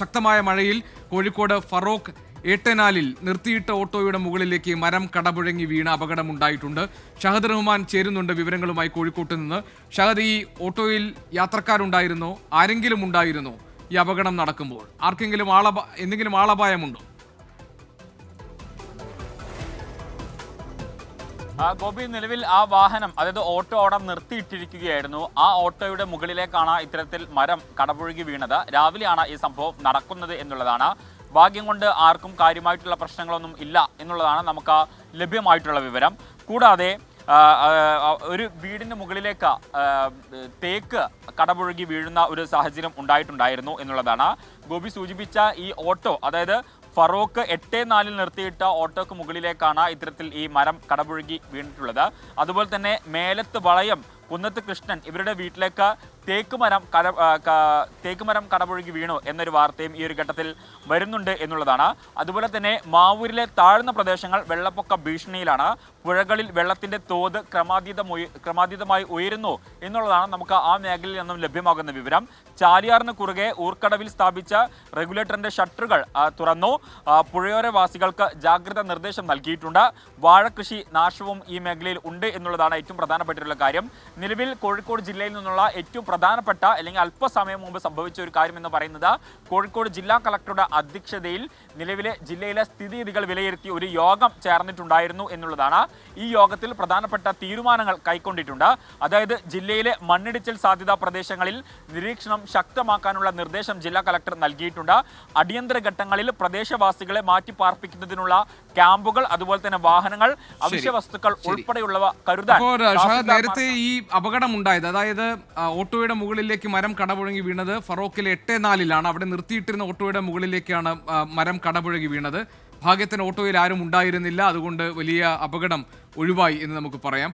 ശക്തമായ മഴയിൽ കോഴിക്കോട് ഫറോക്ക് ഏട്ടനാലിൽ നിർത്തിയിട്ട ഓട്ടോയുടെ മുകളിലേക്ക് മരം കടപുഴങ്ങി വീണ അപകടമുണ്ടായിട്ടുണ്ട്. ഷഹദ് റഹ്മാൻ ചേരുന്നുണ്ട് വിവരങ്ങളുമായി കോഴിക്കോട്ട് നിന്ന്. ഷഹദ്, ഈ ഓട്ടോയിൽ യാത്രക്കാരുണ്ടായിരുന്നോ? ആരെങ്കിലും ഉണ്ടായിരുന്നോ ഈ അപകടം നടക്കുമ്പോൾ? ആർക്കെങ്കിലും എന്തെങ്കിലും ആളപായമുണ്ടോ? ഗോപി, നിലവിൽ ആ വാഹനം, അതായത് ഓട്ടോ അവിടെ നിർത്തിയിട്ടിരിക്കുകയായിരുന്നു. ആ ഓട്ടോയുടെ മുകളിലേക്കാണ് ഇത്തരത്തിൽ മരം കടപുഴകി വീണത്. രാവിലെയാണ് ഈ സംഭവം നടക്കുന്നത് എന്നുള്ളതാണ്. ഭാഗ്യം കൊണ്ട് ആർക്കും കാര്യമായിട്ടുള്ള പ്രശ്നങ്ങളൊന്നും ഇല്ല എന്നുള്ളതാണ് നമുക്ക് ലഭ്യമായിട്ടുള്ള വിവരം. കൂടാതെ ഒരു വീടിൻ്റെ മുകളിലേക്ക് തേക്ക് കടപുഴകി വീഴുന്ന ഒരു സാഹചര്യം ഉണ്ടായിട്ടുണ്ടായിരുന്നു എന്നുള്ളതാണ്. ഗോപി സൂചിപ്പിച്ച ഈ ഓട്ടോ, അതായത് ഫറോക്ക് 8-4 നിർത്തിയിട്ട ഓട്ടോക്ക് മുകളിലേക്കാണ് ഇത്തരത്തിൽ ഈ മരം കടപുഴകി വീണിട്ടുള്ളത്. അതുപോലെ തന്നെ മേലത്ത് വളയം കുന്നത്ത് കൃഷ്ണൻ ഇവരുടെ വീട്ടിലേക്ക് തേക്കുമരം കടപുഴകി വീണു എന്നൊരു വാർത്തയും ഈ ഒരു ഘട്ടത്തിൽ വരുന്നുണ്ട് എന്നുള്ളതാണ്. അതുപോലെ തന്നെ മാവൂരിലെ താഴ്ന്ന പ്രദേശങ്ങൾ വെള്ളപ്പൊക്ക ഭീഷണിയിലാണ്. പുഴകളിൽ വെള്ളത്തിന്റെ തോത് ക്രമാതീതമായി ഉയരുന്നു എന്നുള്ളതാണ് നമുക്ക് ആ മേഖലയിൽ നിന്നും ലഭ്യമാകുന്ന വിവരം. ചാലിയാറിന് കുറുകെ ഊർക്കടവിൽ സ്ഥാപിച്ച റെഗുലേറ്ററിന്റെ ഷട്ടറുകൾ തുറന്നു. പുഴയോരവാസികൾക്ക് ജാഗ്രതാ നിർദ്ദേശം നൽകിയിട്ടുണ്ട്. വാഴകൃഷി നാശവും ഈ മേഖലയിൽ ഉണ്ട് എന്നുള്ളതാണ് ഏറ്റവും പ്രധാനപ്പെട്ടിട്ടുള്ള കാര്യം. നിലവിൽ കോഴിക്കോട് ജില്ലയിൽ നിന്നുള്ള ഏറ്റവും പ്രധാനപ്പെട്ട, അല്ലെങ്കിൽ അല്പസമയം മുമ്പ് സംഭവിച്ച ഒരു കാര്യം എന്ന് പറയുന്നത്, കോഴിക്കോട് ജില്ലാ കളക്ടറുടെ അധ്യക്ഷതയിൽ നിലവിലെ ജില്ലയിലെ സ്ഥിതിഗതികൾ വിലയിരുത്തി ഒരു യോഗം ചേർന്നിട്ടുണ്ടായിരുന്നു എന്നുള്ളതാണ്. ഈ യോഗത്തിൽ പ്രധാനപ്പെട്ട തീരുമാനങ്ങൾ കൈക്കൊണ്ടിട്ടുണ്ട്. അതായത് ജില്ലയിലെ മണ്ണിടിച്ചിൽ സാധ്യതാ പ്രദേശങ്ങളിൽ നിരീക്ഷണം ശക്തമാക്കാനുള്ള നിർദ്ദേശം ജില്ലാ കളക്ടർ നൽകിയിട്ടുണ്ട്. അടിയന്തര ഘട്ടങ്ങളിൽ പ്രദേശവാസികളെ മാറ്റി പാർപ്പിക്കുന്നതിനുള്ള ക്യാമ്പുകൾ, അതുപോലെ തന്നെ വാഹനങ്ങൾ, അവശ്യ വസ്തുക്കൾ ഉൾപ്പെടെയുള്ളവ കരുതാൻ. നേരത്തെ ഈ അപകടം ഉണ്ടായത്, അതായത് ഓട്ടോയുടെ മുകളിലേക്ക് മരം കടപുഴങ്ങി വീണത് ഫറോക്കിലെ 8-4 അവിടെ നിർത്തിയിട്ടിരുന്ന ഓട്ടോയുടെ മുകളിലേക്കാണ് മരം കടപുഴകി വീണത്. ഭാഗ്യത്തിന് ഓട്ടോയിൽ ആരും ഉണ്ടായിരുന്നില്ല. അതുകൊണ്ട് വലിയ അപകടം ഒഴിവായി എന്ന് നമുക്ക് പറയാം.